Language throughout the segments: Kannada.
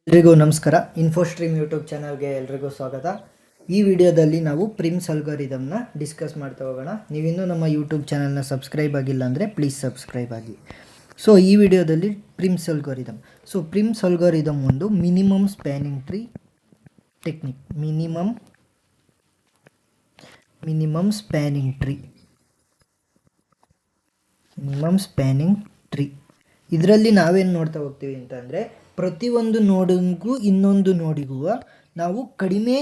ಎಲ್ರಿಗೂ ನಮಸ್ಕಾರ. ಇನ್ಫೋಸ್ಟ್ರೀಮ್ ಯೂಟ್ಯೂಬ್ ಚಾನಲ್ಗೆ ಎಲ್ರಿಗೂ ಸ್ವಾಗತ. ಈ ವಿಡಿಯೋದಲ್ಲಿ ನಾವು ಪ್ರಿಮ್ಸ್ ಅಲ್ಗಾರಿದಮ್ನ ಡಿಸ್ಕಸ್ ಮಾಡ್ತಾ ಹೋಗೋಣ. ನೀವಿನ್ನೂ ನಮ್ಮ ಯೂಟ್ಯೂಬ್ ಚಾನಲ್ನ ಸಬ್ಸ್ಕ್ರೈಬ್ ಆಗಿಲ್ಲ ಅಂದರೆ ಪ್ಲೀಸ್ ಸಬ್ಸ್ಕ್ರೈಬ್ ಆಗಿ. ಸೊ ಈ ವಿಡಿಯೋದಲ್ಲಿ ಪ್ರಿಮ್ಸ್ ಅಲ್ಗಾರಿದಮ್. ಸೊ ಪ್ರಿಮ್ಸ್ ಅಲ್ಗಾರಿದಮ್ ಒಂದು minimum spanning tree technique. Minimum spanning tree ಇದರಲ್ಲಿ ನಾವೇನು ನೋಡ್ತಾ ಹೋಗ್ತೀವಿ ಅಂತಂದರೆ, ಪ್ರತಿಯೊಂದು ನೋಡಿಗೂ ಇನ್ನೊಂದು ನೋಡಿಗೂ ನಾವು ಕಡಿಮೆ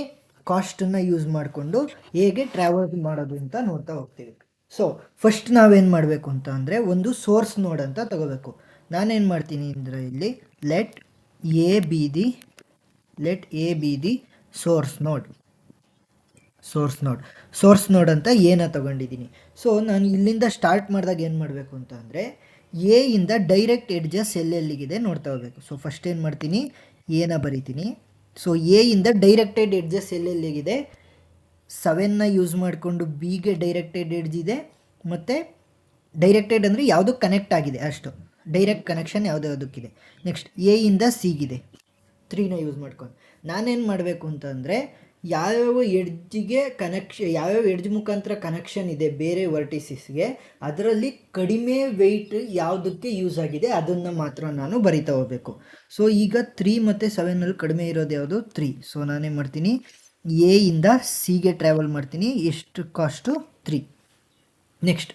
ಕಾಸ್ಟನ್ನು ಯೂಸ್ ಮಾಡಿಕೊಂಡು ಹೇಗೆ ಟ್ರಾವೆಲ್ ಮಾಡೋದು ಅಂತ ನೋಡ್ತಾ ಹೋಗ್ತೀವಿ. ಸೊ ಫಸ್ಟ್ ನಾವೇನು ಮಾಡಬೇಕು ಅಂತ ಅಂದರೆ, ಒಂದು ಸೋರ್ಸ್ ನೋಡ್ ಅಂತ ತಗೋಬೇಕು. ನಾನೇನು ಮಾಡ್ತೀನಿ ಅಂದರೆ, ಇಲ್ಲಿ let A be the source ನೋಡ್ ಅಂತ ಏನ ತಗೊಂಡಿದ್ದೀನಿ. ಸೊ ನಾನು ಇಲ್ಲಿಂದ ಸ್ಟಾರ್ಟ್ ಮಾಡಿದಾಗ ಏನು ಮಾಡಬೇಕು ಅಂತ ಅಂದರೆ, ಎ ಇಂದ ಡೈರೆಕ್ಟ್ ಎಡ್ಜಸ್ ಎಲ್ಲೆಲ್ಲಿಗಿದೆ ನೋಡ್ತಾ ಹೋಗಬೇಕು. ಸೊ ಫಸ್ಟ್ ಏನು ಮಾಡ್ತೀನಿ, ಎನ ಬರಿತೀನಿ. ಸೊ ಎ ಇಂದ ಡೈರೆಕ್ಟೆಡ್ ಎಡ್ಜಸ್ ಎಲ್ಲೆಲ್ಲಿಗಿದೆ, 7ನ ಯೂಸ್ ಮಾಡಿಕೊಂಡು ಬಿಗೆ ಡೈರೆಕ್ಟೆಡ್ ಎಡ್ಜ್ ಇದೆ, ಮತ್ತು ಡೈರೆಕ್ಟೆಡ್ ಅಂದರೆ ಯಾವುದು ಕನೆಕ್ಟ್ ಆಗಿದೆ ಅಷ್ಟು, ಡೈರೆಕ್ಟ್ ಕನೆಕ್ಷನ್ ಯಾವುದಕ್ಕಿದೆ. ನೆಕ್ಸ್ಟ್ ಎ ಇಂದ ಸಿಗಿದೆ 3ನ ಯೂಸ್ ಮಾಡ್ಕೊಂಡು ನಾನೇನು ಮಾಡಬೇಕು ಅಂತಂದರೆ, ಯಾವ್ಯಾವ ಎಡ್ಜ್ ಮುಖಾಂತರ ಕನೆಕ್ಷನ್ ಇದೆ ಬೇರೆ ವರ್ಟಿಸಿಸ್ಗೆ, ಅದರಲ್ಲಿ ಕಡಿಮೆ ವೆಯ್ಟ್ ಯಾವುದಕ್ಕೆ ಯೂಸ್ ಆಗಿದೆ ಅದನ್ನು ಮಾತ್ರ ನಾನು ಬರಿತಾ ಹೋಗಬೇಕು. ಸೊ ಈಗ 3 ಮತ್ತು 7ನಲ್ಲಿ ಕಡಿಮೆ ಇರೋದು ಯಾವುದು, 3. ಸೊ ನಾನೇನು ಮಾಡ್ತೀನಿ, ಎ ಇಂದ ಸಿಗೆ ಟ್ರಾವೆಲ್ ಮಾಡ್ತೀನಿ. ಎಷ್ಟು ಕಾಸ್ಟು, 3. ನೆಕ್ಸ್ಟ್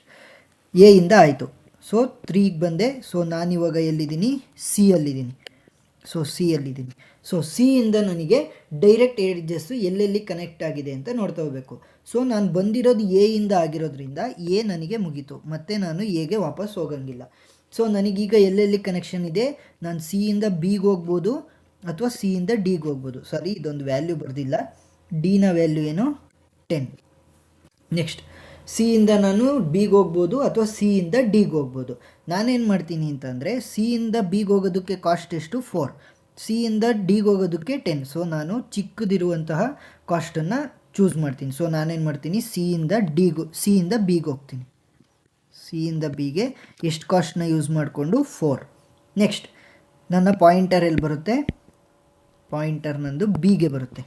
ಎ ಇಂದ ಆಯಿತು. ಸೊ 3ಗೆ ಬಂದೆ. ಸೊ ನಾನಿವಾಗ ಎಲ್ಲಿದ್ದೀನಿ, ಸಿಯಲ್ಲಿದ್ದೀನಿ. ಸೊ ಸಿ ಇಂದ ನನಗೆ ಡೈರೆಕ್ಟ್ ಎಡ್ಜಸ್ಸು ಎಲ್ಲೆಲ್ಲಿ ಕನೆಕ್ಟ್ ಆಗಿದೆ ಅಂತ ನೋಡ್ತಾ ಹೋಗಬೇಕು. ಸೊ ನಾನು ಬಂದಿರೋದು ಎ ಇಂದ ಆಗಿರೋದ್ರಿಂದ ಎ ನನಗೆ ಮುಗೀತು, ಮತ್ತು ನಾನು ಎಗೆ ವಾಪಸ್ ಹೋಗಂಗಿಲ್ಲ. ಸೊ ನನಗೀಗ ಎಲ್ಲೆಲ್ಲಿ ಕನೆಕ್ಷನ್ ಇದೆ, ನಾನು ಸಿ ಇಂದ ಬಿಗೆ ಹೋಗ್ಬೋದು ಅಥವಾ ಸಿ ಇಂದ ಡಿಗೆ ಹೋಗ್ಬೋದು. ಸಾರಿ, ಇದೊಂದು ವ್ಯಾಲ್ಯೂ ಬರೆದಿಲ್ಲ. ಡಿನ ವ್ಯಾಲ್ಯೂ ಏನು, 10. ನೆಕ್ಸ್ಟ್ ಸಿ ಇಂದ ನಾನು ಬಿಗೆ ಹೋಗ್ಬೋದು ಅಥವಾ ಸಿ ಇಂದ ಡಿಗೆ ಹೋಗ್ಬೋದು. ನಾನೇನು ಮಾಡ್ತೀನಿ ಅಂತಂದರೆ, ಸಿ ಇಂದ ಬಿಗೆ ಹೋಗೋದಕ್ಕೆ ಕಾಸ್ಟ್ ಎಷ್ಟು, 4. ಸಿ ಇಂದ ಡಿಗೆ ಹೋಗೋದಕ್ಕೆ 10. ಸೊ ನಾನು ಚಿಕ್ಕದಿರುವಂತಹ ಕಾಸ್ಟನ್ನು ಚೂಸ್ ಮಾಡ್ತೀನಿ. ಸೊ ನಾನೇನು ಮಾಡ್ತೀನಿ, ಸಿ ಇಂದ ಬಿಗೆ ಹೋಗ್ತೀನಿ. ಸಿ ಇಂದ ಬಿಗೆ ಎಷ್ಟು ಕಾಸ್ಟನ್ನ ಯೂಸ್ ಮಾಡಿಕೊಂಡು, 4. ನೆಕ್ಸ್ಟ್ ನನ್ನ ಪಾಯಿಂಟರ್ ಎಲ್ಲಿ ಬರುತ್ತೆ, ಪಾಯಿಂಟರ್ ನಂದು ಬಿಗೆ ಬರುತ್ತೆ.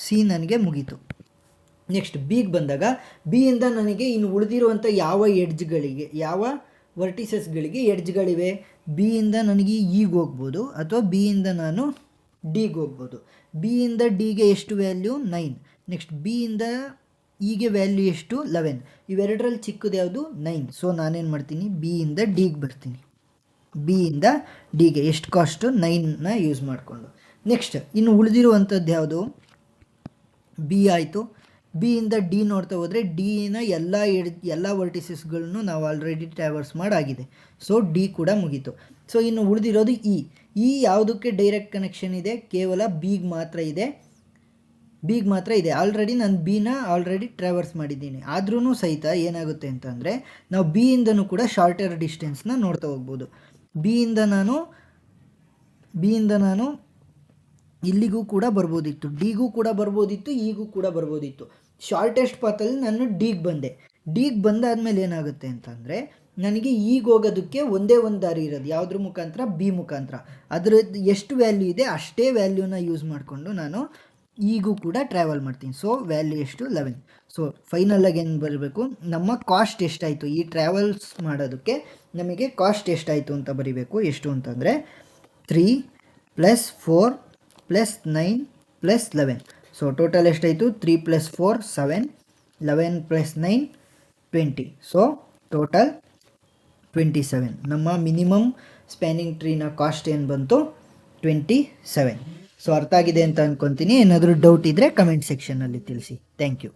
ಸಿ ನನಗೆ ಮುಗೀತು. ನೆಕ್ಸ್ಟ್ ಬಿಗೆ ಬಂದಾಗ, ಬಿ ಇಂದ ನನಗೆ ಇನ್ನು ಉಳಿದಿರುವಂಥ ಯಾವ ವರ್ಟಿಸಸ್ಗಳಿಗೆ ಎಡ್ಜ್ಗಳಿವೆ, ಬಿ ಇಂದ ನನಗೆ ಈಗ ಹೋಗ್ಬೋದು ಅಥವಾ ಬಿ ಇಂದ ನಾನು ಡಿಗೆ ಹೋಗ್ಬೋದು. ಬಿ ಇಂದ ಡಿಗೆ ಎಷ್ಟು ವ್ಯಾಲ್ಯೂ, 9. ನೆಕ್ಸ್ಟ್ ಬಿ ಇಂದ ಇಗೆ ವ್ಯಾಲ್ಯೂ ಎಷ್ಟು, 11. ಇವೆರಡರಲ್ಲಿ ಚಿಕ್ಕದು ಯಾವುದು, 9. ಸೊ ನಾನೇನು ಮಾಡ್ತೀನಿ, ಬಿ ಇಂದ ಡಿಗೆ ಬರ್ತೀನಿ. ಬಿ ಇಂದ ಡಿಗೆ ಎಷ್ಟು ಕಾಸ್ಟು, 9ನ ಯೂಸ್ ಮಾಡಿಕೊಂಡು. ನೆಕ್ಸ್ಟ್ ಇನ್ನು ಉಳಿದಿರುವಂಥದ್ದು ಯಾವುದು, ಬಿ ಆಯಿತು. ಬಿ ಇಂದ ಡಿ ನೋಡ್ತಾ ಹೋದರೆ, ಡಿನ ಎಲ್ಲ ವರ್ಟಿಸಸ್ಗಳನ್ನು ನಾವು ಆಲ್ರೆಡಿ ಟ್ರಾವರ್ಸ್ ಮಾಡಾಗಿದೆ. ಸೊ ಡಿ ಕೂಡ ಮುಗೀತು. ಸೊ ಇನ್ನು ಉಳಿದಿರೋದು ಇ ಯಾವುದಕ್ಕೆ ಡೈರೆಕ್ಟ್ ಕನೆಕ್ಷನ್ ಇದೆ, ಕೇವಲ ಬಿಗೆ ಮಾತ್ರ ಇದೆ. ಆಲ್ರೆಡಿ ನಾನು ಬಿನ ಟ್ರಾವರ್ಸ್ ಮಾಡಿದ್ದೀನಿ. ಆದ್ರೂ ಸಹಿತ ಏನಾಗುತ್ತೆ ಅಂತಂದರೆ, ನಾವು ಬಿ ಇಂದನೂ ಕೂಡ ಶಾರ್ಟರ್ ಡಿಸ್ಟೆನ್ಸ್ನ ನೋಡ್ತಾ ಹೋಗ್ಬೋದು. ಬಿ ಇಂದ ನಾನು ಇಲ್ಲಿಗೂ ಕೂಡ ಬರ್ಬೋದಿತ್ತು, ಡಿಗೂ ಕೂಡ ಬರ್ಬೋದಿತ್ತು, ಈಗೂ ಕೂಡ ಬರ್ಬೋದಿತ್ತು. ಶಾರ್ಟೆಸ್ಟ್ ಪಾತಲ್ಲಿ ನಾನು ಡಿಗೆ ಬಂದಾದ್ಮೇಲೆ ಏನಾಗುತ್ತೆ ಅಂತಂದರೆ, ನನಗೆ ಈಗ ಹೋಗೋದಕ್ಕೆ ಒಂದೇ ಒಂದು ದಾರಿ ಇರೋದು, ಯಾವುದ್ರ ಮುಖಾಂತರ, ಬಿ ಮುಖಾಂತರ. ಅದರದ್ದು ಎಷ್ಟು ವ್ಯಾಲ್ಯೂ ಇದೆ ಅಷ್ಟೇ ವ್ಯಾಲ್ಯೂನ ಯೂಸ್ ಮಾಡಿಕೊಂಡು ನಾನು ಈಗೂ ಕೂಡ ಟ್ರಾವೆಲ್ ಮಾಡ್ತೀನಿ. ಸೊ ವ್ಯಾಲ್ಯೂ ಎಷ್ಟು, 11. ಸೊ ಫೈನಲಾಗಿ ಏನು ಬರಬೇಕು, ನಮ್ಮ ಕಾಸ್ಟ್ ಎಷ್ಟಾಯಿತು, ಈ ಟ್ರಾವೆಲ್ಸ್ ಮಾಡೋದಕ್ಕೆ ನಮಗೆ ಕಾಸ್ಟ್ ಎಷ್ಟಾಯಿತು ಅಂತ ಬರಿಬೇಕು. ಎಷ್ಟು ಅಂತಂದರೆ, 3 + 4 + 9 + 11. ಸೊ ಟೋಟಲ್ ಎಷ್ಟಾಯಿತು, 3 + 4 7, 11 + 9 20. So total 27. ನಮ್ಮ ಮಿನಿಮಮ್ ಸ್ಪ್ಯಾನಿಂಗ್ ಟ್ರೀನ ಕಾಸ್ಟ್ ಏನು ಬಂತು, 27. ಸೊ ಅರ್ಥ ಆಗಿದೆ ಅಂತ ಅಂದ್ಕೊತೀನಿ. ಏನಾದರೂ ಡೌಟ್ ಇದ್ದರೆ ಕಮೆಂಟ್ ಸೆಕ್ಷನಲ್ಲಿ ತಿಳಿಸಿ. Thank you.